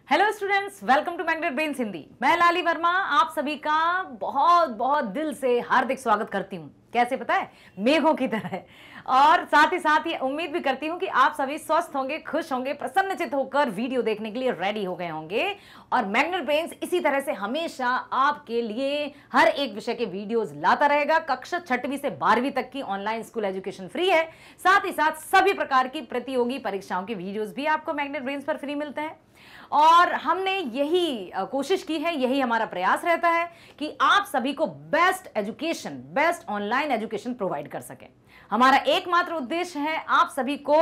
Hello students, welcome to Magnet Brains Hindi. मैं लाली वर्मा आप सभी का बहुत बहुत दिल से हार्दिक स्वागत करती हूँ। कैसे पता है? मेघों की तरह। और साथ ही ये उम्मीद भी करती हूँ कि आप सभी स्वस्थ होंगे, खुश होंगे, प्रसन्नचित्त होकर वीडियो देखने के लिए रेडी हो गए होंगे। और मैग्नेट ब्रेन्स इसी तरह से हमेशा आपके लिए हर एक विषय के वीडियोस लाता रहेगा। कक्षा 6वीं से 12वीं तक की ऑनलाइन स्कूल एजुकेशन फ्री है। साथ ही साथ सभी प्रकार की प्रतियोगी परीक्षाओं के वीडियोस भी आपको मैग्नेट ब्रेन्स पर फ्री मिलते हैं। और हमने यही कोशिश की है, यही हमारा प्रयास रहता है कि आप सभी को best education, best online education provide कर सकें। हमारा एकमात्र उद्देश्य है आप सभी को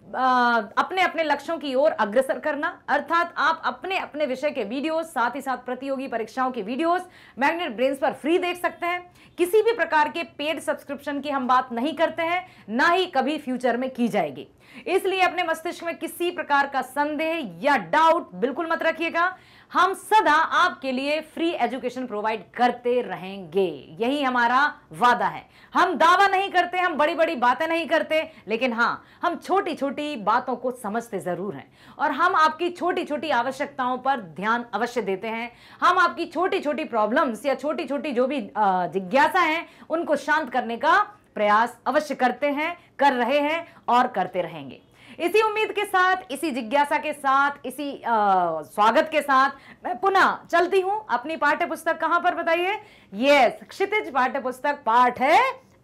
अपने अपने लक्ष्यों की ओर अग्रसर करना, अर्थात आप अपने अपने विषय के वीडियोस, साथ ही साथ प्रतियोगी परीक्षाओं के वीडियोस मैग्नेट ब्रेन्स पर फ्री देख सकते हैं। किसी भी प्रकार के पेड सब्सक्रिप्शन की हम बात नहीं करते हैं, ना ही कभी फ्यूचर में की जाएगी। इसलिए अपने मस्तिष्क में किसी प्रकार का संदेह या डाउट बिल्कुल मत रखिएगा। हम सदा आपके लिए फ्री एजुकेशन प्रोवाइड करते रहेंगे, यही हमारा वादा है। हम दावा नहीं करते, हम बड़ी बड़ी बातें नहीं करते, लेकिन हाँ, हम छोटी छोटी बातों को समझते जरूर हैं और हम आपकी छोटी छोटी आवश्यकताओं पर ध्यान अवश्य देते हैं। हम आपकी छोटी छोटी प्रॉब्लम्स या छोटी छोटी जो भी जिज्ञासा है उनको शांत करने का प्रयास अवश्य करते हैं, कर रहे हैं और करते रहेंगे। इसी उम्मीद के साथ, इसी जिज्ञासा के साथ, इसी स्वागत के साथ मैं पुनः चलती हूं अपनी पाठ्य पुस्तक। कहां पर बताइए? यस, क्षितिज पाठ्य पुस्तक, पाठ है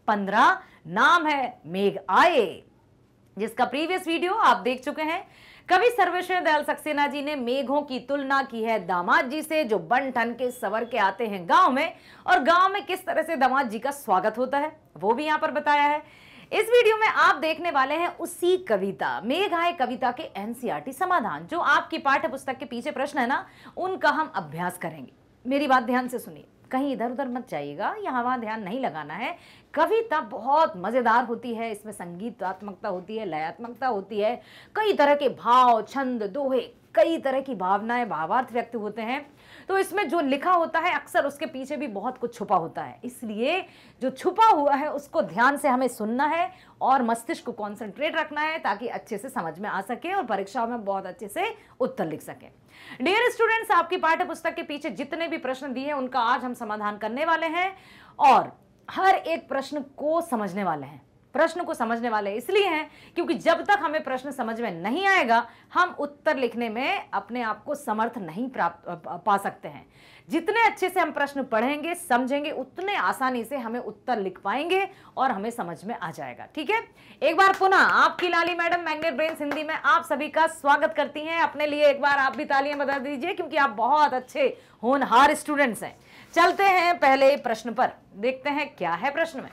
15, नाम है मेघ आए, जिसका प्रीवियस वीडियो आप देख चुके हैं। कवि सर्वेश्वर दयाल सक्सेना जी ने मेघों की तुलना की है दामाद जी से, जो बन ठन के सवर के आते हैं गांव में, और गांव में किस तरह से दामाद जी का स्वागत होता है वो भी यहां पर बताया है। इस वीडियो में आप देखने वाले हैं उसी कविता, मेघ आए कविता के एनसीईआरटी समाधान। जो आपकी पाठ्य पुस्तक के पीछे प्रश्न है ना, उनका हम अभ्यास करेंगे। मेरी बात ध्यान से सुनिए, कहीं इधर उधर मत जाइएगा, यहाँ वहां ध्यान नहीं लगाना है। कविता बहुत मजेदार होती है, इसमें संगीतात्मकता होती है, लयात्मकता होती है, कई तरह के भाव, छंद, दोहे, कई तरह की भावनाएं, भावार्थ व्यक्त होते हैं। तो इसमें जो लिखा होता है अक्सर उसके पीछे भी बहुत कुछ छुपा होता है, इसलिए जो छुपा हुआ है उसको ध्यान से हमें सुनना है और मस्तिष्क को कॉन्सेंट्रेट रखना है, ताकि अच्छे से समझ में आ सके और परीक्षाओं में बहुत अच्छे से उत्तर लिख सके। डियर स्टूडेंट्स, आपकी पाठ्य पुस्तक के पीछे जितने भी प्रश्न दिए हैं उनका आज हम समाधान करने वाले हैं और हर एक प्रश्न को समझने वाले हैं। प्रश्न को समझने वाले इसलिए हैं क्योंकि जब तक हमें प्रश्न समझ में नहीं आएगा हम उत्तर लिखने में अपने आप को समर्थ नहीं पा सकते हैं। जितने अच्छे से हम प्रश्न पढ़ेंगे, समझेंगे, उतने आसानी से हमें उत्तर लिख पाएंगे और हमें समझ में आ जाएगा। ठीक है, एक बार पुनः आपकी लाली मैडम मैग्नेट ब्रेन्स हिंदी में आप सभी का स्वागत करती हैं। अपने लिए एक बार आप भी तालियां बजा दीजिए, क्योंकि आप बहुत अच्छे होनहार स्टूडेंट्स हैं। चलते हैं पहले प्रश्न पर, देखते हैं क्या है प्रश्न में।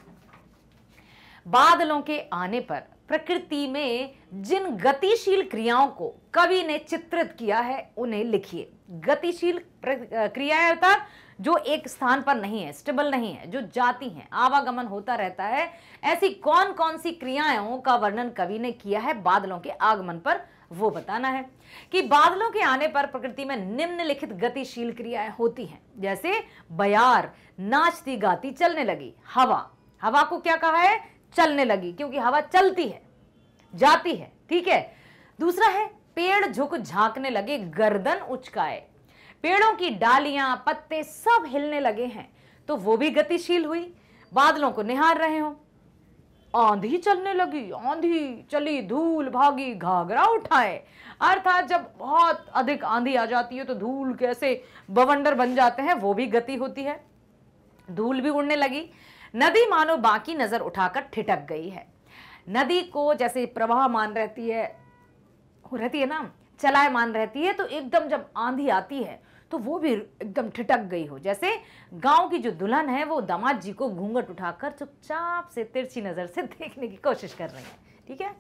बादलों के आने पर प्रकृति में जिन गतिशील क्रियाओं को कवि ने चित्रित किया है उन्हें लिखिए। गतिशील क्रियाएं अर्थात जो एक स्थान पर नहीं है, स्टेबल नहीं है, जो जाती हैं, आवागमन होता रहता है, ऐसी कौन कौन सी क्रियाओं का वर्णन कवि ने किया है बादलों के आगमन पर, वो बताना है। कि बादलों के आने पर प्रकृति में निम्नलिखित गतिशील क्रियाएं होती हैं, जैसे बयार नाचती गाती चलने लगी। हवा, हवा को क्या कहा है? चलने लगी, क्योंकि हवा चलती है, जाती है। ठीक है। दूसरा है पेड़ झुक झांकने लगे, गर्दन उचकाए। पेड़ों की डालियां, पत्ते सब हिलने लगे हैं, तो वो भी गतिशील हुई। बादलों को निहार रहे हो। आंधी चलने लगी, आंधी चली, धूल भागी, घाघरा उठाए। अर्थात जब बहुत अधिक आंधी आ जाती है तो धूल कैसे बवंडर बन जाते हैं, वो भी गति होती है। धूल भी उड़ने लगी। नदी मानो बाकी नजर उठाकर ठिठक गई है। नदी को जैसे प्रवाहमान रहती है ना, चलायमान रहती है, तो एकदम जब आंधी आती है तो वो भी एकदम ठिठक गई हो। जैसे गांव की जो दुल्हन है वो दामाद जी को घूंघट उठाकर चुपचाप से तिरछी नजर से देखने की कोशिश कर रही है। ठीक है।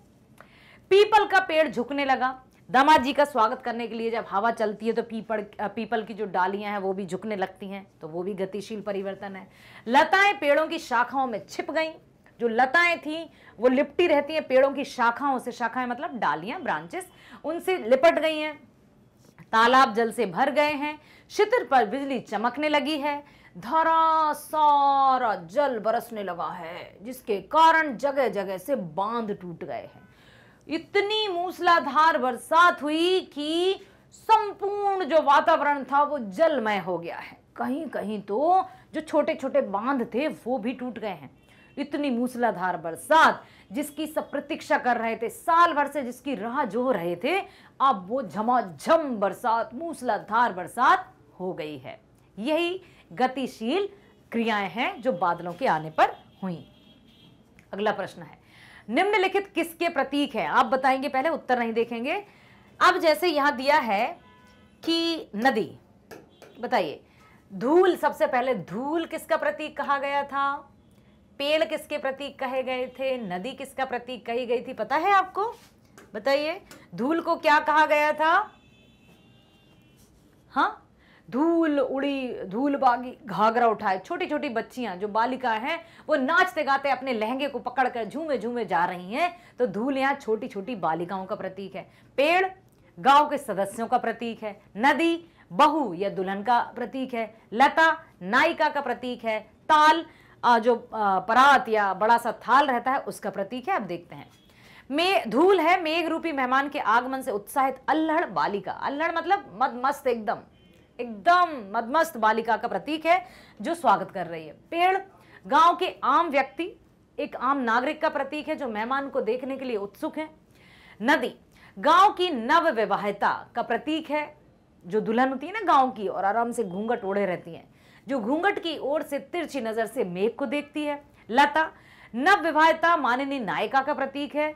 पीपल का पेड़ झुकने लगा। दामाद जी का स्वागत करने के लिए जब हवा चलती है तो पीपल की जो डालियां हैं वो भी झुकने लगती हैं, तो वो भी गतिशील परिवर्तन है। लताएं पेड़ों की शाखाओं में छिप गईं। जो लताएं थी वो लिपटी रहती हैं पेड़ों की शाखाओं से, शाखाएं मतलब डालियां, ब्रांचेस, उनसे लिपट गई हैं। तालाब जल से भर गए हैं। शितिर पर बिजली चमकने लगी है। धारा सारा जल बरसने लगा है, जिसके कारण जगह जगह से बांध टूट गए हैं। इतनी मूसलाधार बरसात हुई कि संपूर्ण संपूर्ण जो वातावरण था वो जलमय हो गया है। कहीं कहीं तो जो छोटे छोटे बांध थे वो भी टूट गए हैं। इतनी मूसलाधार बरसात जिसकी सब प्रतीक्षा कर रहे थे, साल भर से जिसकी राह जो रहे थे, अब वो झमाझम बरसात, मूसलाधार बरसात हो गई है। यही गतिशील क्रियाएं हैं जो बादलों के आने पर हुई। अगला प्रश्न है, निम्नलिखित किसके प्रतीक हैं? आप बताएंगे, पहले उत्तर नहीं देखेंगे। अब जैसे यहां दिया है कि नदी, बताइए धूल, सबसे पहले धूल किसका प्रतीक कहा गया था? पेड़ किसके प्रतीक कहे गए थे? नदी किसका प्रतीक कही गई थी? पता है आपको? बताइए धूल को क्या कहा गया था? हाँ, धूल उड़ी, धूल बागी घाघरा उठाए। छोटी छोटी बच्चियां जो बालिका हैं वो नाचते गाते अपने लहंगे को पकड़कर झूमे झूमे जा रही हैं, तो धूल यहाँ छोटी छोटी बालिकाओं का प्रतीक है। पेड़ गांव के सदस्यों का प्रतीक है। नदी बहू या दुल्हन का प्रतीक है। लता नायिका का प्रतीक है। ताल जो परात या बड़ा सा थाल रहता है उसका प्रतीक है। अब देखते हैं, धूल है मेघ रूपी मेहमान के आगमन से उत्साहित अल्हड़ बालिका। अल्हड़ मतलब मदमस्त, एकदम एकदम मदमस्त बालिका का प्रतीक है जो स्वागत कर रही है। पेड़ गांव के आम व्यक्ति, एक आम नागरिक का प्रतीक है जो मेहमान को देखने के लिए उत्सुक है। नदी गांव की नव विवाहिता का प्रतीक है, जो दुल्हन होती है ना गांव की और आराम से घूंघट ओढ़े रहती हैं, जो घूंघट की ओर से तिरछी नजर से मेघ को देखती है। लता नव विवाहिता माननीय नायिका का प्रतीक है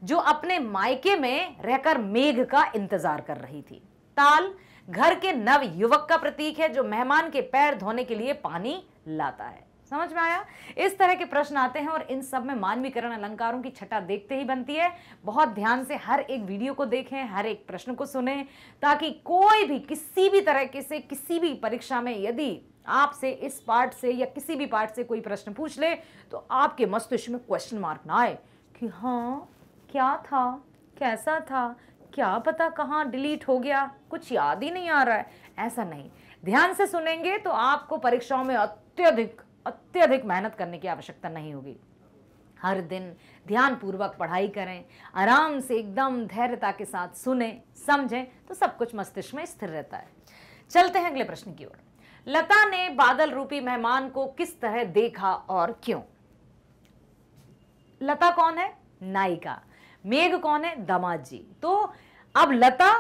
जो अपने मायके में रहकर मेघ का इंतजार कर रही थी। ताल घर के नव युवक का प्रतीक है जो मेहमान के पैर धोने के लिए पानी लाता है। समझ में आया? इस तरह के प्रश्न आते हैं और इन सब में मानवीकरण अलंकारों की छटा देखते ही बनती है। बहुत ध्यान से हर एक वीडियो को देखें, हर एक प्रश्न को सुनें, ताकि कोई भी किसी भी तरह से किसी भी परीक्षा में यदि आपसे इस पार्ट से या किसी भी पार्ट से कोई प्रश्न पूछ ले तो आपके मस्तिष्क में क्वेश्चन मार्क ना आए कि हाँ क्या था, कैसा था, क्या पता कहाँ डिलीट हो गया, कुछ याद ही नहीं आ रहा है। ऐसा नहीं, ध्यान से सुनेंगे तो आपको परीक्षाओं में अत्यधिक मेहनत करने की आवश्यकता नहीं होगी। हर दिन ध्यान पूर्वक पढ़ाई करें, आराम से एकदम धैर्यता के साथ सुने समझें तो सब कुछ मस्तिष्क में स्थिर रहता है। चलते हैं अगले प्रश्न की ओर। लता ने बादल रूपी मेहमान को किस तरह देखा और क्यों? लता कौन है? नायिका। मेघ कौन है? दामाद जी। तो अब लता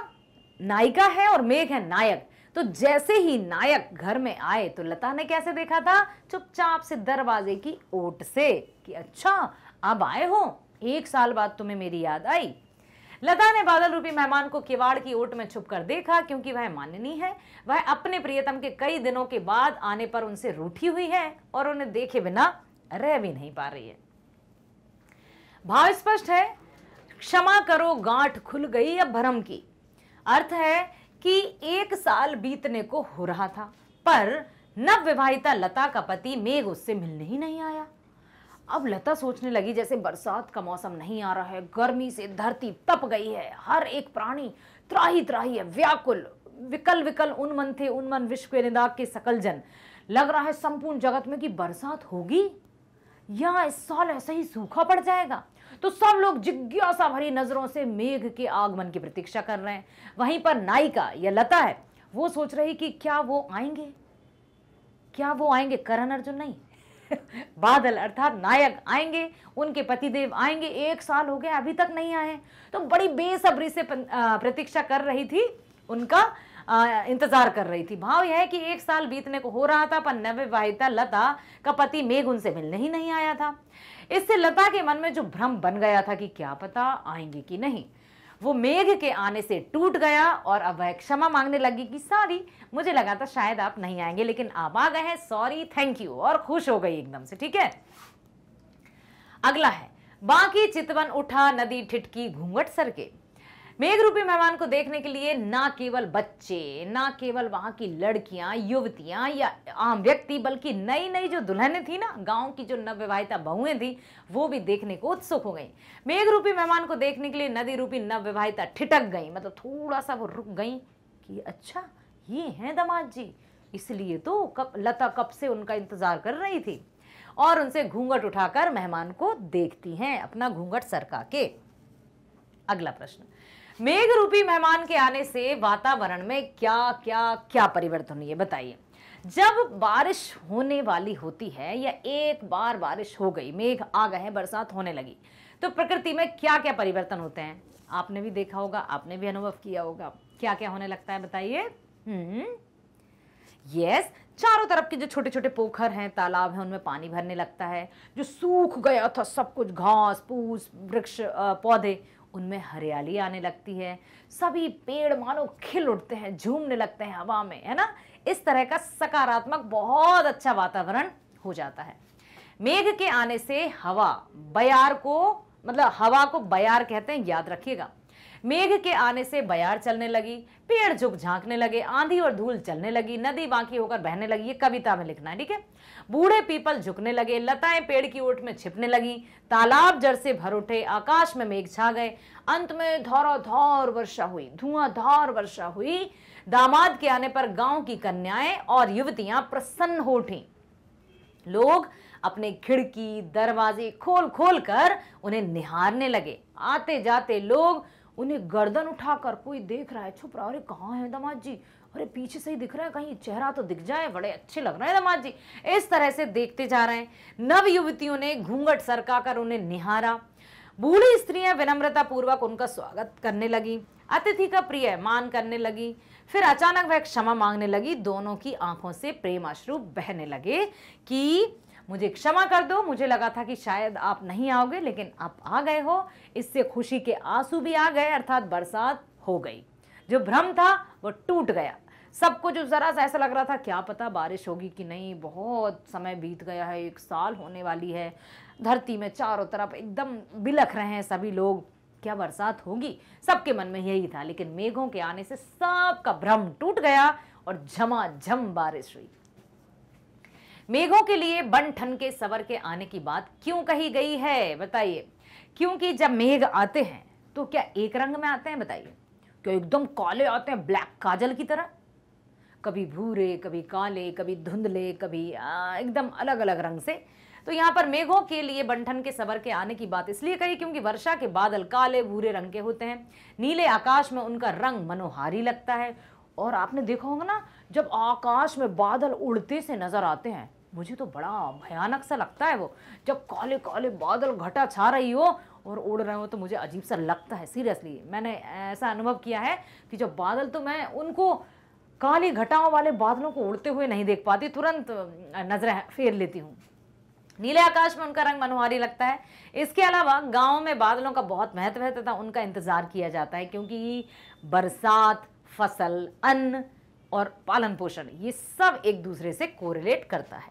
नायिका है और मेघ है नायक। तो जैसे ही नायक घर में आए तो लता ने कैसे देखा था? चुपचाप से दरवाजे की ओट से कि अच्छा अब आए हो, 1 साल बाद तुम्हें मेरी याद आई। लता ने बादल रूपी मेहमान को किवाड़ की ओट में छुपकर देखा क्योंकि वह माननीय है। वह अपने प्रियतम के कई दिनों के बाद आने पर उनसे रूठी हुई है और उन्हें देखे बिना रह भी नहीं पा रही है। भाव स्पष्ट है, क्षमा करो गांठ खुल गई अब भरम की। अर्थ है कि 1 साल बीतने को हो रहा था पर नव विवाहिता लता का पति मेघ उससे मिलने ही नहीं आया। अब लता सोचने लगी जैसे बरसात का मौसम नहीं आ रहा है, गर्मी से धरती तप गई है, हर एक प्राणी त्राही त्राही है, व्याकुल, विकल विकल उन्मन थे उन्मन विश्व के निदाग के सकल जन। लग रहा है संपूर्ण जगत में कि बरसात होगी या इस साल ऐसा ही सूखा पड़ जाएगा। तो सब लोग जिज्ञासा भरी नजरों से मेघ के आगमन की प्रतीक्षा कर रहे हैं। वहीं पर नायिका या लता है, वो सोच रही कि क्या वो आएंगे, क्या वो आएंगे? करण अर्जुन नहीं बादल अर्थात नायक आएंगे, उनके पतिदेव आएंगे। 1 साल हो गया अभी तक नहीं आए, तो बड़ी बेसब्री से प्रतीक्षा कर रही थी, उनका इंतजार कर रही थी। भाव यह है कि 1 साल बीतने को हो रहा था पर नवविवाहिता लता का पति मेघ उनसे मिलने ही नहीं आया था। इससे लता के मन में जो भ्रम बन गया था कि क्या पता आएंगे कि नहीं, वो मेघ के आने से टूट गया और अब वह क्षमा मांगने लगी कि सॉरी, मुझे लगा था शायद आप नहीं आएंगे लेकिन आप आ गए हैं, सॉरी, थैंक यू, और खुश हो गई एकदम से। ठीक है, अगला है, बाकी चितवन उठा नदी ठिठकी घूंघट सर के। मेघ रूपी मेहमान को देखने के लिए ना केवल बच्चे, ना केवल वहां की लड़कियां, युवतियां या आम व्यक्ति, बल्कि नई नई जो दुल्हनें थी ना, गांव की जो नवविवाहिता बहुएं थी, वो भी देखने को उत्सुक हो गई। मेघ रूपी मेहमान को देखने के लिए नदी रूपी नवविवाहिता ठिठक गई, मतलब थोड़ा सा वो रुक गई कि अच्छा ये हैं दामाद जी, इसलिए तो लता कब से उनका इंतजार कर रही थी, और उनसे घूंघट उठाकर मेहमान को देखती हैं अपना घूंघट सरका के। अगला प्रश्न, मेघ रूपी मेहमान के आने से वातावरण में क्या क्या क्या परिवर्तन हुई है बताइए। जब बारिश होने वाली होती है या एक बार बारिश हो गई, मेघ आ गए, बरसात होने लगी, तो प्रकृति में क्या क्या परिवर्तन होते हैं? आपने भी देखा होगा, आपने भी अनुभव किया होगा। क्या क्या होने लगता है बताइए। यस, चारों तरफ के जो छोटे छोटे पोखर हैं, तालाब हैं, उनमें पानी भरने लगता है। जो सूख गया था सब कुछ, घास फूस, वृक्ष, पौधे, उनमें हरियाली आने लगती है। सभी पेड़ मानो खिल उठते हैं, झूमने लगते हैं हवा में, है ना। इस तरह का सकारात्मक बहुत अच्छा वातावरण हो जाता है। मेघ के आने से हवा बयार को, मतलब हवा को बयार कहते हैं, याद रखिएगा। मेघ के आने से बयार चलने लगी, पेड़ झुक झांकने लगे, आंधी और धूल चलने लगी, नदी बांकी होकर बहने लगी। ये कविता में लिखना है, ठीक है। बूढ़े पीपल झुकने लगे, लताएं पेड़ की ओट में छिपने लगी, तालाब जड़ से भर उठे, आकाश में मेघ छा गए, अंत में धाराधार वर्षा हुई, धुआंधार वर्षा हुई। दामाद के आने पर गांव की कन्याएं और युवतियां प्रसन्न हो उठी। लोग अपने खिड़की दरवाजे खोल खोल कर उन्हें निहारने लगे। आते जाते लोग उन्हें गर्दन उठाकर, कोई देख रहा है, छुप रहा है, अरे कहाँ है दामाद जी, अरे पीछे से ही दिख रहा है, कहीं चेहरा तो दिख जाए, बड़े अच्छे लग रहे हैं दामाद जी। इस तरह से देखते जा रहे हैं। नव युवतियों ने घूंघट सरकाकर उन्हें निहारा। बूढ़ी स्त्रियां विनम्रता पूर्वक उनका स्वागत करने लगी, अतिथि का प्रिय मान करने लगी। फिर अचानक वह क्षमा मांगने लगी। दोनों की आंखों से प्रेम अश्रु बहने लगे कि मुझे क्षमा कर दो, मुझे लगा था कि शायद आप नहीं आओगे, लेकिन आप आ गए हो। इससे खुशी के आंसू भी आ गए, अर्थात बरसात हो गई। जो भ्रम था वो टूट गया। सबको जो जरा सा ऐसा लग रहा था क्या पता बारिश होगी कि नहीं, बहुत समय बीत गया है, 1 साल होने वाली है, धरती में चारों तरफ एकदम बिलख रहे हैं सभी लोग, क्या बरसात होगी, सबके मन में यही था। लेकिन मेघों के आने से सबका भ्रम टूट गया और झमाझम बारिश हुई। मेघों के लिए बन ठन के सवर के आने की बात क्यों कही गई है बताइए। क्योंकि जब मेघ आते हैं तो क्या एक रंग में आते हैं बताइए? क्या एकदम काले आते हैं, ब्लैक काजल की तरह? कभी भूरे, कभी काले, कभी धुंधले, कभी एकदम अलग अलग रंग से। तो यहाँ पर मेघों के लिए बंठन के सवर के आने की बात इसलिए कही क्योंकि वर्षा के बादल काले भूरे रंग के होते हैं। नीले आकाश में उनका रंग मनोहारी लगता है। और आपने देखा होगा ना, जब आकाश में बादल उड़ते से नजर आते हैं, मुझे तो बड़ा भयानक सा लगता है वो। जब काले काले बादल, घटा छा रही हो और उड़ रहे हो, तो मुझे अजीब सा लगता है। सीरियसली मैंने ऐसा अनुभव किया है कि जब बादल, तो मैं उनको काली घटाओं वाले बादलों को उड़ते हुए नहीं देख पाती, तुरंत नजरें फेर लेती हूँ। नीले आकाश में उनका रंग मनोहारी लगता है। इसके अलावा गाँव में बादलों का बहुत महत्व है तथा उनका इंतजार किया जाता है, क्योंकि बरसात, फसल, अन्न और पालन पोषण, ये सब एक दूसरे से कोरिलेट करता है।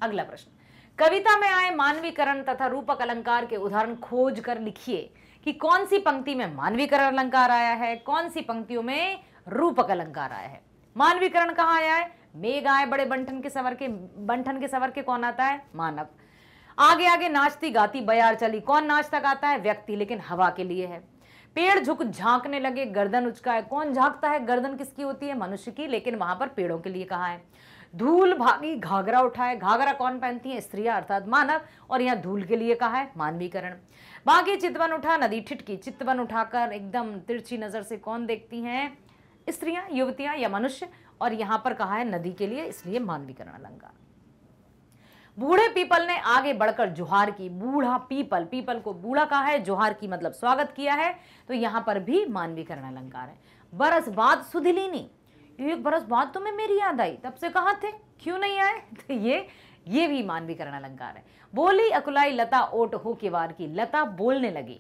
अगला प्रश्न, कविता में आए मानवीकरण तथा रूपक अलंकार के उदाहरण खोज कर लिखिए कि कौन सी पंक्ति में मानवीकरण अलंकार आया है, कौन सी पंक्तियों में रूपक अलंकार आया है। मानवीकरण कहाँ आया है? मेघ आए बड़े बंठन के सवर के कौन आता है? मानव। आगे आगे नाचती गाती बयार चली, कौन नाचता गाता है? व्यक्ति, लेकिन हवा के लिए है। पेड़ झुक झांकने लगे, गर्दन उचकाए, कौन झांकता है? गर्दन किसकी होती है? मनुष्य की, लेकिन वहां पर पेड़ों के लिए कहा है। धूल भागी घाघरा उठाए, घाघरा कौन पहनती है? स्त्रियां अर्थात मानव, और यहाँ धूल के लिए कहा है मानवीकरण। बाकी चितवन उठा नदी ठिठकी, चितवन उठाकर एकदम तिरछी नजर से कौन देखती हैं? स्त्रियां, युवतियां या मनुष्य, और यहां पर कहा है नदी के लिए, इसलिए मानवीकरण अलंकार। बूढ़े पीपल ने आगे बढ़कर जुहार की, बूढ़ा पीपल, पीपल को बूढ़ा कहा है, जुहार की मतलब स्वागत किया है, तो यहां पर भी मानवीकरण अलंकार है। बरस बाद सुधिलीनी, 1 बरस बाद तुम्हें मेरी याद आई, तब से कहां थे, क्यों नहीं आए? तो ये भी मानवीकरण अलंकार है। बोली अकुलाई लता ओट हो के वार की, लता बोलने लगी।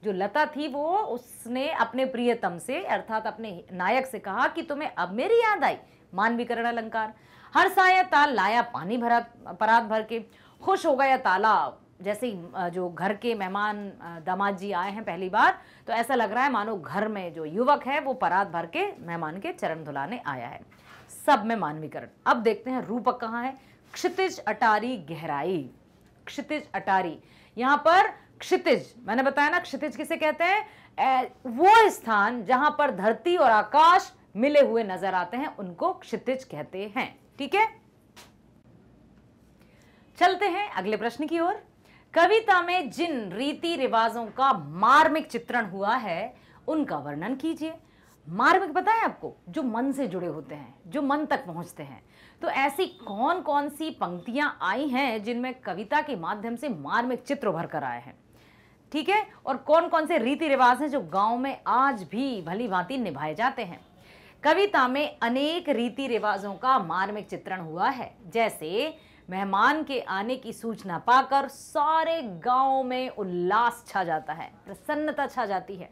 जो लता थी वो, उसने अपने प्रियतम से अर्थात अपने नायक से कहा कि तुम्हें अब मेरी याद आई, मानवीकरण अलंकार। हर्षाया ताल लाया पानी भरा परात भर के, खुश हो गया तालाब। जैसे ही जो घर के मेहमान दामाद जी आए हैं पहली बार, तो ऐसा लग रहा है मानो घर में जो युवक है वो परात भर के मेहमान के चरण धुलाने आया है। सब में मानवीकरण। अब देखते हैं रूपक कहाँ है। क्षितिज अटारी गहराई, क्षितिज अटारी, यहाँ पर क्षितिज, मैंने बताया ना क्षितिज किसे कहते हैं? वो स्थान जहां पर धरती और आकाश मिले हुए नजर आते हैं, उनको क्षितिज कहते हैं। ठीक है, चलते हैं अगले प्रश्न की ओर। कविता में जिन रीति रिवाजों का मार्मिक चित्रण हुआ है उनका वर्णन कीजिए। मार्मिक पता है आपको, जो मन से जुड़े होते हैं, जो मन तक पहुंचते हैं। तो ऐसी कौन कौन सी पंक्तियां आई हैं जिनमें कविता के माध्यम से मार्मिक चित्र उभर कर आए हैं, ठीक है, और कौन कौन से रीति रिवाज हैं जो गांव में आज भी भली भांति निभाए जाते हैं। कविता में अनेक रीति रिवाजों का मार्मिक चित्रण हुआ है। जैसे मेहमान के आने की सूचना पाकर सारे गांव में उल्लास छा जाता है, प्रसन्नता छा जाती है।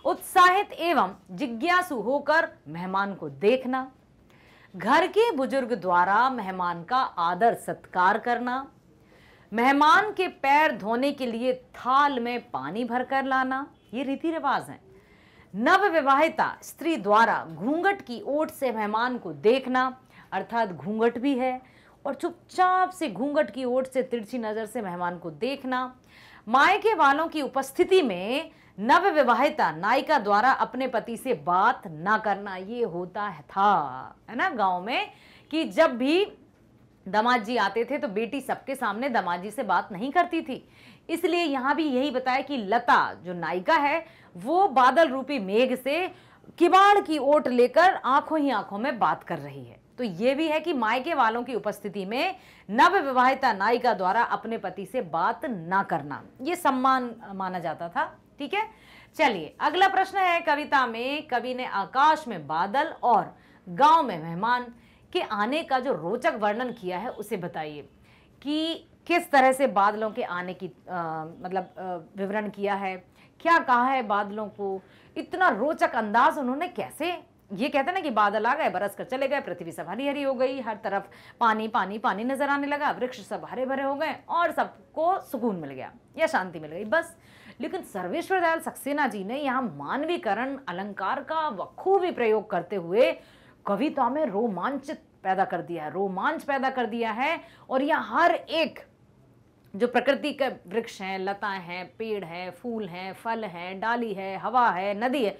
उत्साहित एवं जिज्ञासु होकर मेहमान को देखना, घर के बुजुर्ग द्वारा मेहमान का आदर सत्कार करना, मेहमान के पैर धोने के लिए थाल में पानी भरकर लाना, ये रीति रिवाज हैं। नव विवाहिता स्त्री द्वारा घूंघट की ओट से मेहमान को देखना, अर्थात घूंघट भी है और चुपचाप से घूंघट की ओट से तिरछी नजर से मेहमान को देखना। मायके वालों की उपस्थिति में नव विवाहिता नायिका द्वारा अपने पति से बात ना करना, ये होता है ना गांव में, कि जब भी दामाद जी आते थे तो बेटी सबके सामने दामाद जी से बात नहीं करती थी। इसलिए यहां भी यही बताया कि लता जो नायिका है वो बादल रूपी मेघ से किवाड़ की ओट लेकर आंखों ही आंखों में बात कर रही है। तो ये भी है कि मायके वालों की उपस्थिति में नव विवाहिता नायिका द्वारा अपने पति से बात ना करना, ये सम्मान माना जाता था, ठीक है। चलिए अगला प्रश्न है, कविता में कवि ने आकाश में बादल और गांव में मेहमान के आने का जो रोचक वर्णन किया है उसे बताइए कि किस तरह से बादलों के आने की विवरण किया है, क्या कहा है बादलों को, इतना रोचक अंदाज उन्होंने कैसे, ये कहते हैं ना कि बादल आ गए बरस कर चले गए, पृथ्वी सब हरी हरी हो गई, हर तरफ पानी पानी पानी नजर आने लगा, वृक्ष सब हरे भरे हो गए और सबको सुकून मिल गया या शांति मिल गई, बस। लेकिन सर्वेश्वर दयाल सक्सेना जी ने यहाँ मानवीकरण अलंकार का बखूबी प्रयोग करते हुए कविता में रोमांच पैदा कर दिया है। और यहाँ हर एक जो प्रकृति के वृक्ष हैं, लताएं हैं, पेड़ हैं, फूल हैं, फल हैं, डाली है, हवा है, नदी है,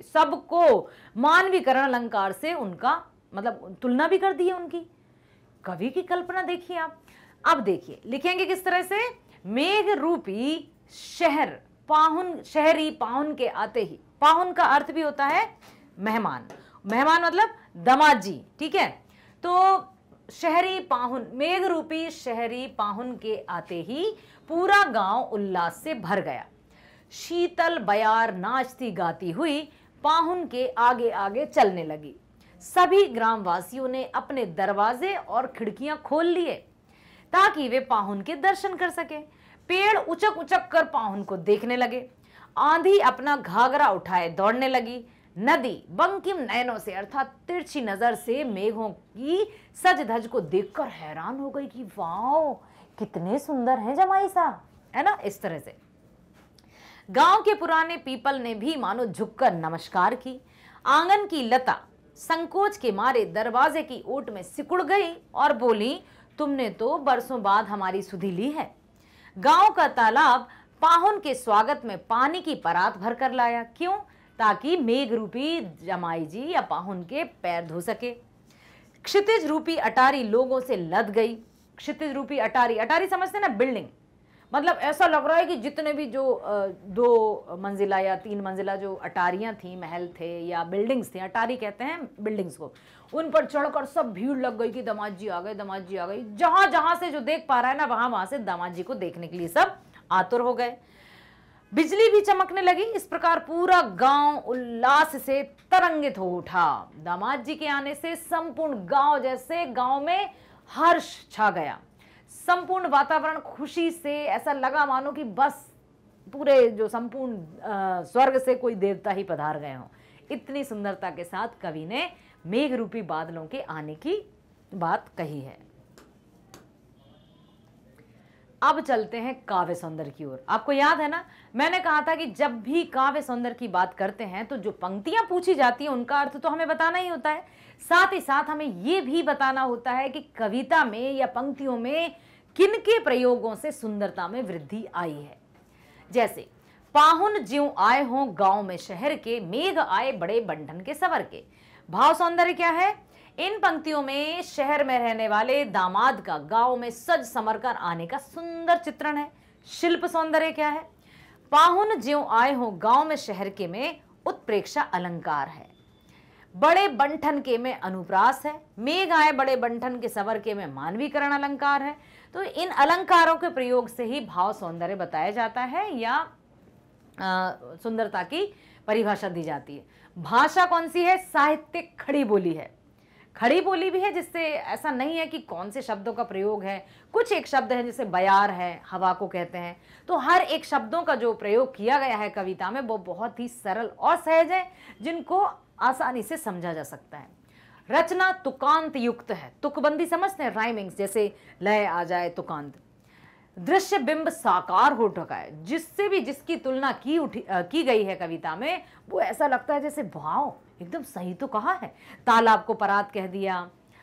सबको मानवीकरण अलंकार से उनका तुलना भी कर दी है उनकी। कवि की कल्पना देखिए आप। अब देखिए लिखेंगे किस तरह से, मेघ रूपी शहरी पाहुन के आते ही, पाहुन का अर्थ भी होता है मेहमान, मेहमान मतलब दामाद जी, ठीक है। तो शहरी पाहुन, मेघ रूपी शहरी पाहुन के आते ही पूरा गांव उल्लास से भर गया। शीतल बयार नाचती गाती हुई पाहुन के आगे आगे चलने लगी। सभी ग्रामवासियों ने अपने दरवाजे और खिड़कियां खोल लिए ताकि वे पाहुन के दर्शन कर सके। पेड़ उचक उचक कर पाहुन को देखने लगे। आंधी अपना घाघरा उठाए दौड़ने लगी। नदी बंकिम नयनों से अर्थात तिरछी नजर से मेघों की सज धज को देखकर हैरान हो गई कि वाओ कितने सुंदर हैं जमाई साहब, है ना। इस तरह से गांव के पुराने पीपल ने भी मानो झुककर नमस्कार की। आंगन की लता संकोच के मारे दरवाजे की ओट में सिकुड़ गई और बोली, तुमने तो बरसों बाद हमारी सुधि ली है। गांव का तालाब पाहुन के स्वागत में पानी की परात भरकर लाया। क्यों? ताकि मेघ रूपी जमाई जी या पाहुन के पैर धो सके। क्षितिज रूपी अटारी लोगों से लद गई। क्षितिज रूपी अटारी, अटारी समझते ना, बिल्डिंग, ऐसा लग रहा है कि जितने भी जो 2 मंजिला या 3 मंजिला जो अटारियां थी, महल थे या बिल्डिंग्स थी, अटारी कहते हैं बिल्डिंग्स को, उन पर चढ़कर सब भीड़ लग गई कि दामाद जी आ गए, दामाद जी आ गए। जहां जहां से जो देख पा रहा है ना, वहां से दामाद जी को देखने के लिए सब आतुर हो गए। बिजली भी चमकने लगी। इस प्रकार पूरा गांव उल्लास से तरंगित हो उठा। दामाद जी के आने से संपूर्ण गांव, जैसे गांव में हर्ष छा गया, संपूर्ण वातावरण खुशी से ऐसा लगा मानो कि बस पूरे जो संपूर्ण स्वर्ग से कोई देवता ही पधार गए हों। इतनी सुंदरता के साथ कवि ने मेघ रूपी बादलों के आने की बात कही है। अब चलते हैं काव्य सौंदर्य की ओर। आपको याद है ना, मैंने कहा था कि जब भी काव्य सौंदर्य की बात करते हैं तो जो पंक्तियां पूछी जाती हैं उनका अर्थ तो हमें बताना ही होता है, साथ ही साथ हमें यह भी बताना होता है कि कविता में या पंक्तियों में किनके प्रयोगों से सुंदरता में वृद्धि आई है। जैसे पाहुन ज्यों आए हों गांव में शहर के, मेघ आए बड़े बंधन के सवर के। भाव सौंदर्य क्या है? इन पंक्तियों में शहर में रहने वाले दामाद का गांव में सज संवर कर आने का सुंदर चित्रण है। शिल्प सौंदर्य क्या है? पाहुन ज्यों आए हो गांव में शहर के में, उत्प्रेक्षा अलंकार है। बड़े बंठन के में अनुप्रास है, मेघ आए बड़े बंठन के सवर के में मानवीकरण अलंकार है। तो इन अलंकारों के प्रयोग से ही भाव सौंदर्य बताया जाता है या सुंदरता की परिभाषा दी जाती है। भाषा कौन सी है? साहित्यिक खड़ी बोली है। खड़ी बोली भी है, जिससे ऐसा नहीं है कि कौन से शब्दों का प्रयोग है। कुछ एक शब्द है जैसे बयार है, हवा को कहते हैं। तो हर एक शब्दों का जो प्रयोग किया गया है कविता में वो बहुत ही सरल और सहज है, जिनको आसानी से समझा जा सकता है। रचना तुकांत युक्त है। तुकबंदी समझते हैं, राइमिंग्स, जैसे लय आ जाए तुकांत। दृश्य बिंब साकार हो ढका है, जिससे भी जिसकी तुलना की गई है कविता में, वो ऐसा लगता है जैसे वाओ एकदम सही तो कहा है। तालाब को परात कह दिया,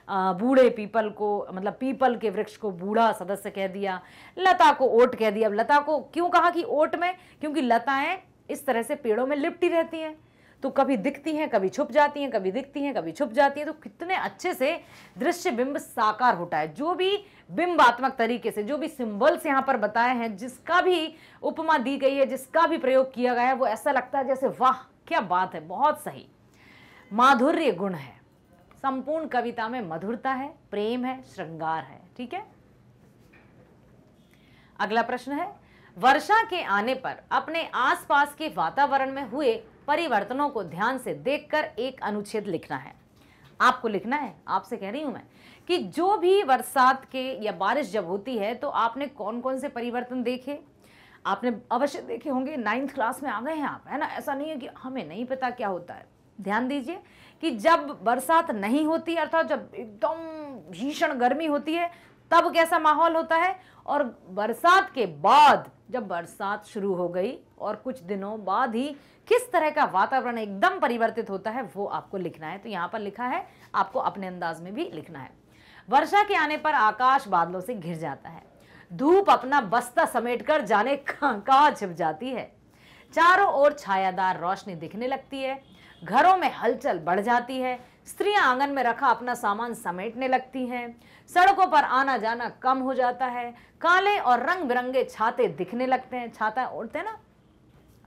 बूढ़े पीपल को, मतलब पीपल के वृक्ष को बूढ़ा सदस्य कह दिया, लता को ओट कह दिया। अब लता को क्यों कहा कि ओट में? क्योंकि लताएं इस तरह से पेड़ों में लिपटी रहती हैं, तो कभी दिखती हैं, कभी छुप जाती हैं, कभी दिखती हैं, कभी छुप जाती हैं। तो कितने अच्छे से दृश्य बिंब साकार होता है। जो भी बिंबात्मक तरीके से, जो भी सिंबल्स यहाँ पर बताए हैं, जिसका भी उपमा दी गई है, जिसका भी प्रयोग किया गया है, वो ऐसा लगता है जैसे वाह क्या बात है, बहुत सही। माधुर्य गुण है। संपूर्ण कविता में मधुरता है, प्रेम है, श्रृंगार है। ठीक है। अगला प्रश्न है, वर्षा के आने पर अपने आसपास के वातावरण में हुए परिवर्तनों को ध्यान से देखकर एक अनुच्छेद लिखना है। आपको लिखना है, आपसे कह रही हूं मैं कि जो भी बरसात के या बारिश जब होती है तो आपने कौन कौन से परिवर्तन देखे। आपने अवश्य देखे होंगे, 9th क्लास में आ गए हैं आप, है ना। ऐसा नहीं है कि हमें नहीं पता क्या होता है। ध्यान दीजिए कि जब बरसात नहीं होती, अर्थात जब एकदम भीषण गर्मी होती है, तब कैसा माहौल होता है, और बरसात के बाद जब बरसात शुरू हो गई और कुछ दिनों बाद ही किस तरह का वातावरण एकदम परिवर्तित होता है, वो आपको लिखना है। तो यहाँ पर लिखा है, आपको अपने अंदाज में भी लिखना है। वर्षा के आने पर आकाश बादलों से घिर जाता है, धूप अपना बस्ता समेटकर जाने कहाँ छिप जाती है, चारों ओर छायादार रोशनी दिखने लगती है, घरों में हलचल बढ़ जाती है, स्त्रियां आंगन में रखा अपना सामान समेटने लगती हैं, सड़कों पर आना जाना कम हो जाता है, काले और रंग बिरंगे छाते दिखने लगते हैं, छाता ओढ़ते ना,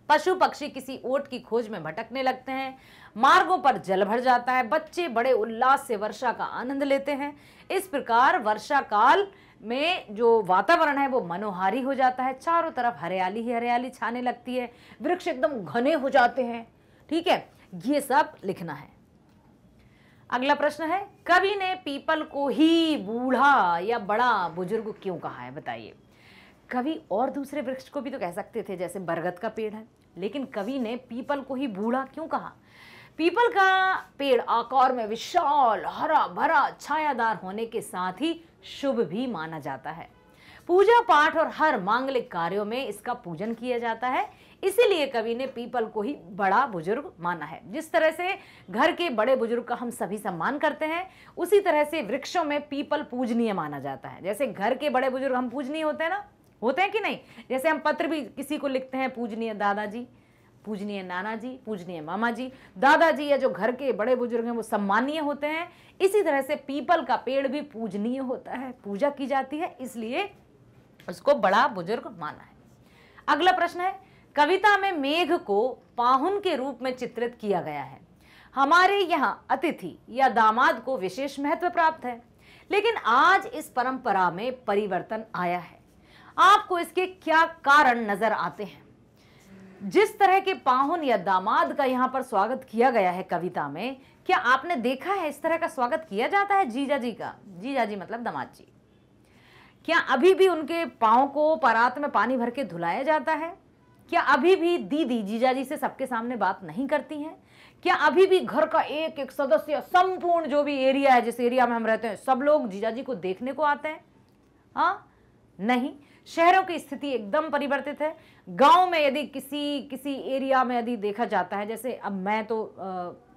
पशु पक्षी किसी ओट की खोज में भटकने लगते हैं, मार्गों पर जल भर जाता है, बच्चे बड़े उल्लास से वर्षा का आनंद लेते हैं। इस प्रकार वर्षा काल में जो वातावरण है वो मनोहारी हो जाता है, चारों तरफ हरियाली ही हरियाली छाने लगती है, वृक्ष एकदम घने हो जाते हैं। ठीक है, ये सब लिखना है। अगला प्रश्न है, कवि ने पीपल को ही बूढ़ा या बड़ा बुजुर्ग क्यों कहा है, बताइए। कवि और दूसरे वृक्ष को भी तो कह सकते थे, जैसे बरगद का पेड़ है, लेकिन कवि ने पीपल को ही बूढ़ा क्यों कहा? पीपल का पेड़ आकार में विशाल, हरा भरा, छायादार होने के साथ ही शुभ भी माना जाता है। पूजा पाठ और हर मांगलिक कार्यों में इसका पूजन किया जाता है, इसीलिए कवि ने पीपल को ही बड़ा बुजुर्ग माना है। जिस तरह से घर के बड़े बुजुर्ग का हम सभी सम्मान करते हैं, उसी तरह से वृक्षों में पीपल पूजनीय माना जाता है। जैसे घर के बड़े बुजुर्ग हम पूजनीय होते हैं ना, होते हैं कि नहीं। जैसे हम पत्र भी किसी को लिखते हैं, पूजनीय दादाजी, पूजनीय नाना जी, पूजनीय मामा जी, दादाजी, या जो घर के बड़े बुजुर्ग हैं वो सम्मानीय होते हैं। इसी तरह से पीपल का पेड़ भी पूजनीय होता है, पूजा की जाती है, इसलिए उसको बड़ा बुजुर्ग माना है। अगला प्रश्न है, कविता में मेघ को पाहुन के रूप में चित्रित किया गया है। हमारे यहाँ अतिथि या दामाद को विशेष महत्व प्राप्त है, लेकिन आज इस परंपरा में परिवर्तन आया है। आपको इसके क्या कारण नजर आते हैं? जिस तरह के पाहुन या दामाद का यहाँ पर स्वागत किया गया है कविता में, क्या आपने देखा है इस तरह का स्वागत किया जाता है जीजा जी का? जीजा जी मतलब दामाद जी। क्या अभी भी उनके पांव को परात में पानी भर के धुलाया जाता है? क्या अभी भी दीदी जीजा जी से सबके सामने बात नहीं करती हैं? क्या अभी भी घर का एक एक सदस्य, संपूर्ण जो भी एरिया है, जिस एरिया में हम रहते हैं, सब लोग जीजा जी को देखने को आते हैं? हाँ, नहीं। शहरों की स्थिति एकदम परिवर्तित है। गांव में यदि किसी एरिया में यदि देखा जाता है, जैसे अब मैं तो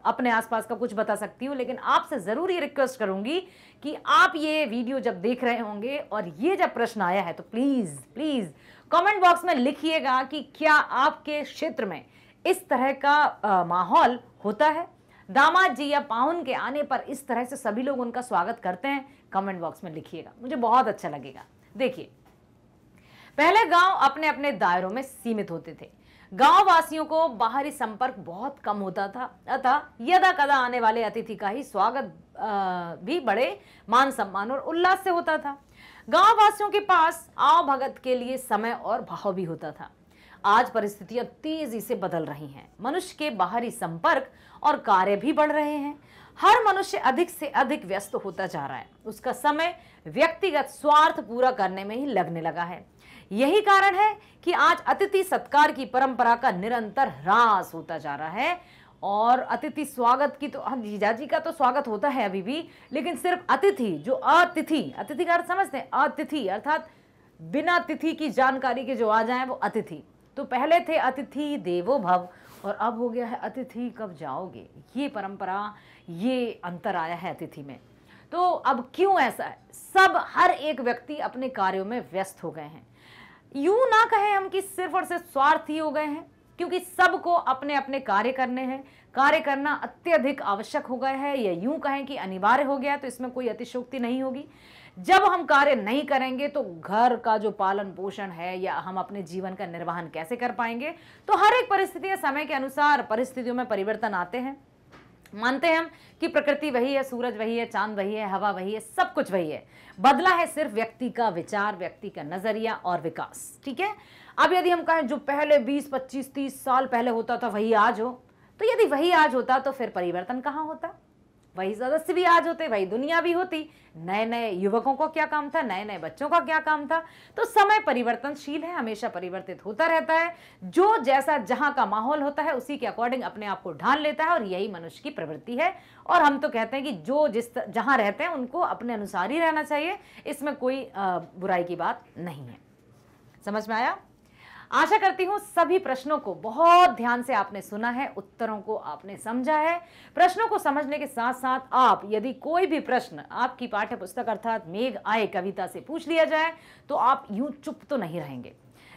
अपने आसपास का कुछ बता सकती हूँ, लेकिन आपसे जरूर ये रिक्वेस्ट करूंगी कि आप ये वीडियो जब देख रहे होंगे और ये जब प्रश्न आया है तो प्लीज प्लीज कमेंट बॉक्स में लिखिएगा कि क्या आपके क्षेत्र में इस तरह का माहौल होता है। दामाद जी या पाहुन के आने पर इस तरह से सभी लोग उनका स्वागत करते हैं? कमेंट बॉक्स में लिखिएगा, मुझे बहुत अच्छा लगेगा। देखिए, पहले गांव अपने अपने दायरों में सीमित होते थे। गांव वासियों को बाहरी संपर्क बहुत कम होता था, अतः यदा कदा आने वाले अतिथि का ही स्वागत भी बड़े मान सम्मान और उल्लास से होता था। गांव वासियों के पास आव भगत के लिए समय और भाव भी होता था। आज परिस्थितियां तेजी से बदल रही हैं। मनुष्य के बाहरी संपर्क और कार्य भी बढ़ रहे हैं। हर मनुष्य अधिक से अधिक व्यस्त होता जा रहा है। उसका समय व्यक्तिगत स्वार्थ पूरा करने में ही लगने लगा है। यही कारण है कि आज अतिथि सत्कार की परंपरा का निरंतर ह्रास होता जा रहा है। और अतिथि स्वागत की तो जीजाजी का तो स्वागत होता है अभी भी, लेकिन सिर्फ अतिथि जो अतिथि का अर्थ समझते हैं, अतिथि अर्थात बिना तिथि की जानकारी के जो आ जाए वो अतिथि। तो पहले थे अतिथि देवो भव और अब हो गया है अतिथि कब जाओगे। ये परंपरा, ये अंतर आया है अतिथि में। तो अब क्यों ऐसा है? सब हर एक व्यक्ति अपने कार्यों में व्यस्त हो गए हैं। यूं ना कहें हम कि सिर्फ और सिर्फ स्वार्थी हो गए हैं, क्योंकि सबको अपने अपने कार्य करने हैं। कार्य करना अत्यधिक आवश्यक हो गया है, या यूं कहें कि अनिवार्य हो गया, तो इसमें कोई अतिशयोक्ति नहीं होगी। जब हम कार्य नहीं करेंगे तो घर का जो पालन पोषण है या हम अपने जीवन का निर्वहन कैसे कर पाएंगे? तो हर एक परिस्थिति समय के अनुसार परिस्थितियों में परिवर्तन आते हैं। मानते हैं हम कि प्रकृति वही है, सूरज वही है, चांद वही है, हवा वही है, सब कुछ वही है। बदला है सिर्फ व्यक्ति का विचार, व्यक्ति का नजरिया और विकास। ठीक है, अब यदि हम कहें जो पहले 20, 25, 30 साल पहले होता था वही आज हो, तो यदि वही आज होता तो फिर परिवर्तन कहाँ होता? वही सदस्य भी आज होते, वही दुनिया भी होती। नए नए युवकों को क्या काम था, नए नए बच्चों का क्या काम था? तो समय परिवर्तनशील है, हमेशा परिवर्तित होता रहता है। जो जैसा जहां का माहौल होता है उसी के अकॉर्डिंग अपने आप को ढाल लेता है, और यही मनुष्य की प्रवृत्ति है। और हम तो कहते हैं कि जो जिस जहां रहते हैं उनको अपने अनुसार ही रहना चाहिए, इसमें कोई बुराई की बात नहीं है। समझ में आया? आशा करती हूं सभी प्रश्नों को बहुत ध्यान से आपने सुना है, उत्तरों को आपने समझा है। प्रश्नों को समझने के साथ साथ आप यदि कोई भी प्रश्न आपकी पाठ्य पुस्तक अर्थात मेघ आए कविता से पूछ लिया जाए तो आप यूं चुप तो नहीं रहेंगे।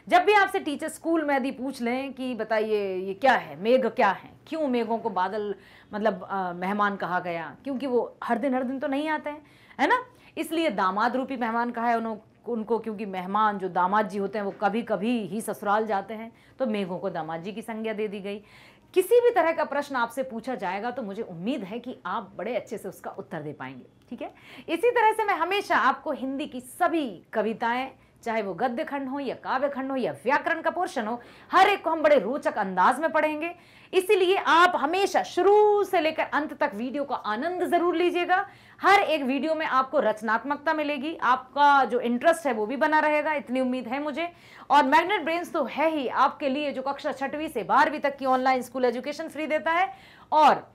जब भी आपसे टीचर स्कूल में यदि पूछ लें कि बताइए ये क्या है, मेघ क्या है, क्यों मेघों को बादल मतलब मेहमान कहा गया, क्योंकि वो हर दिन तो नहीं आते हैं, है ना? इसलिए दामाद रूपी मेहमान कहा है उनको, क्योंकि मेहमान जो दामाद जी होते हैं वो कभी कभी ही ससुराल जाते हैं, तो मेघों को दामाद जी की संज्ञा दे दी गई। किसी भी तरह का प्रश्न आपसे पूछा जाएगा तो मुझे उम्मीद है कि आप बड़े अच्छे से उसका उत्तर दे पाएंगे। ठीक है, इसी तरह से मैं हमेशा आपको हिंदी की सभी कविताएं, चाहे वो गद्य खंड हो या काव्य खंड हो या व्याकरण का पोर्शन हो, हर एक को हम बड़े रोचक अंदाज में पढ़ेंगे। इसीलिए आप हमेशा शुरू से लेकर अंत तक वीडियो का आनंद जरूर लीजिएगा। हर एक वीडियो में आपको रचनात्मकता मिलेगी, आपका जो इंटरेस्ट है वो भी बना रहेगा, इतनी उम्मीद है मुझे। और मैग्नेट ब्रेन्स तो है ही आपके लिए जो कक्षा 6वीं से 12वीं तक की ऑनलाइन स्कूल एजुकेशन फ्री देता है, और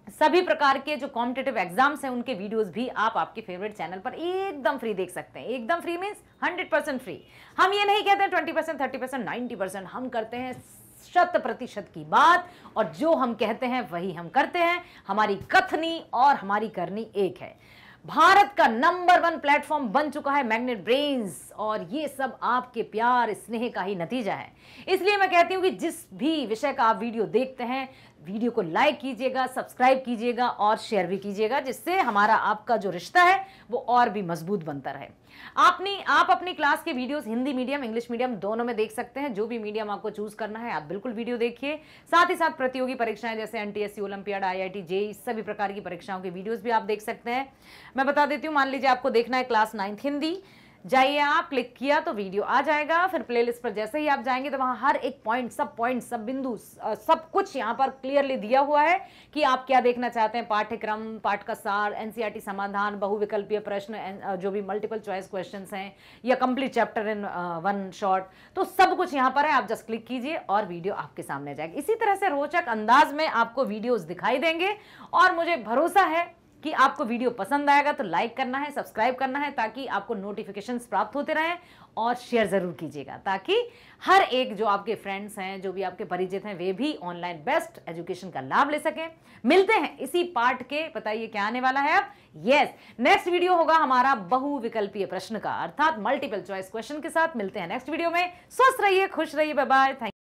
सभी प्रकार के जो कॉम्पिटिटिव एग्जाम्स हैं उनके वीडियोस भी आप आपके फेवरेट चैनल पर एकदम फ्री देख सकते हैं। एकदम फ्री मींस 100% फ्री। हम ये नहीं कहते 20%, 30%, 90%, हम करते हैं 100% की बात, और जो हम कहते हैं वही हम करते हैं। हमारी कथनी और हमारी करनी एक है। भारत का नंबर 1 प्लेटफॉर्म बन चुका है मैग्नेट ब्रेन्स, और ये सब आपके प्यार स्नेह का ही नतीजा है। इसलिए मैं कहती हूं कि जिस भी विषय का आप वीडियो देखते हैं, वीडियो को लाइक कीजिएगा, सब्सक्राइब कीजिएगा और शेयर भी कीजिएगा, जिससे हमारा आपका जो रिश्ता है वो और भी मजबूत बनता रहे। आप अपनी क्लास के videos Hindi medium, English medium दोनों में देख सकते हैं। जो भी मीडियम आपको चूज करना है आप बिल्कुल वीडियो देखिए। साथ ही साथ प्रतियोगी परीक्षाएं जैसे एनटीएससी, ओलंपियाड, आईआईटी, जेईई, सभी प्रकार की परीक्षाओं के वीडियोस भी आप देख सकते हैं। मैं बता देती हूँ, मान लीजिए आपको देखना है क्लास 9th हिंदी, जाइए आप, क्लिक किया तो वीडियो आ जाएगा। फिर प्लेलिस्ट पर जैसे ही आप जाएंगे तो वहां हर एक पॉइंट, सब बिंदु, सब कुछ यहाँ पर क्लियरली दिया हुआ है कि आप क्या देखना चाहते हैं। पाठ्यक्रम, पाठ का सार, एनसीईआरटी समाधान, बहुविकल्पीय प्रश्न, जो भी मल्टीपल चॉइस क्वेश्चंस हैं, या कंप्लीट चैप्टर इन 1 शॉट, तो सब कुछ यहाँ पर है। आप जस्ट क्लिक कीजिए और वीडियो आपके सामने जाएगी। इसी तरह से रोचक अंदाज में आपको वीडियोज दिखाई देंगे, और मुझे भरोसा है कि आपको वीडियो पसंद आएगा। तो लाइक करना है, सब्सक्राइब करना है, ताकि आपको नोटिफिकेशंस प्राप्त होते रहें, और शेयर जरूर कीजिएगा, ताकि हर एक जो आपके फ्रेंड्स हैं, जो भी आपके परिचित हैं, वे भी ऑनलाइन बेस्ट एजुकेशन का लाभ ले सकें। मिलते हैं इसी पार्ट के, बताइए क्या आने वाला है अब? यस, नेक्स्ट वीडियो होगा हमारा बहुविकल्पीय प्रश्न का, अर्थात मल्टीपल चॉइस क्वेश्चन के साथ। मिलते हैं नेक्स्ट वीडियो में। स्वस्थ रहिए, खुश रहिए, बाय बाय।